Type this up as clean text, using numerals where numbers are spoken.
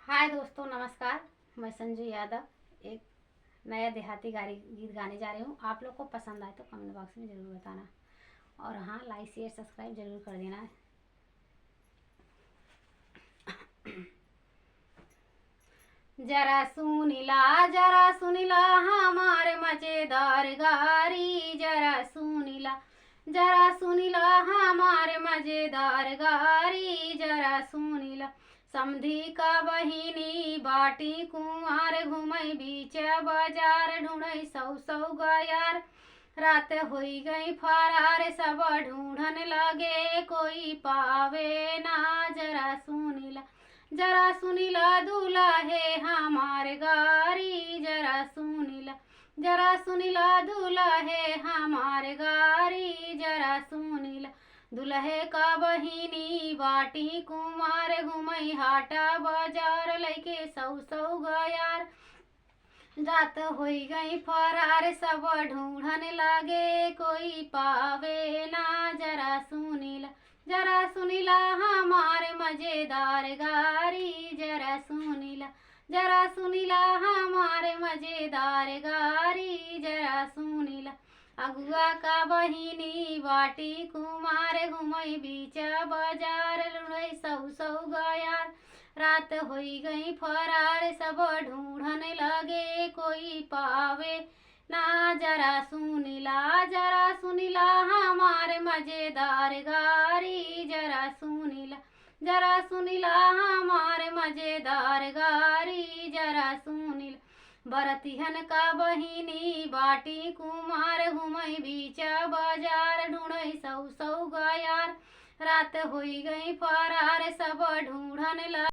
हाय दोस्तों, नमस्कार। मैं संजू यादव एक नया देहाती गीत गाने जा रही हूँ। आप लोग को पसंद आए तो कमेंट बॉक्स में ज़रूर बताना, और हाँ, लाइक शेयर सब्सक्राइब जरूर कर देना। जरा सुनिला हमारे मजेदार गारी, जरा सुनिला हमारे मजेदार गारी, जरा सुनिला। समधी का बहिनी बाटी कुंवार, घूमई बीच बाजार, ढूंढई सौ सौ गयार। रात हुई गई फरार, सब ढूंढन लगे, कोई पावे ना। जरा सुनिला दूल्हे हमारे गारी, जरा सुनिला दूल्हे हमारे गारी, जरा सुनिला। दुल्हे का बहिनी बाटी कुमार, घुमई हाटा बाजार, लैके सौ सौ गयार। रात होई गई फरार, सब ढूंढन लागे, कोई पावे ना। जरा सुनिला हमारे मजेदार गारी, जरा सुनिला हमारे मजेदार गारी, जरा सुनिला। अगुआ का बहिनी बाटी कुमार, घुमई बीच बाजार, लुढ़ई सौ सौ गयार। रात होई गई फरार, सब ढूंढन लगे, कोई पावे ना। जरा सुनिला हमारे मजेदार गारी, जरा सुनिला हमारे मजेदार गारी, जरा सुनिला। बरतिहन का बहिनी बाटी कुमार, घुमई बीच बाजार, ढूंढई सौ सौ गयार। रात होई गई फरार, सब ढूंढन लगे।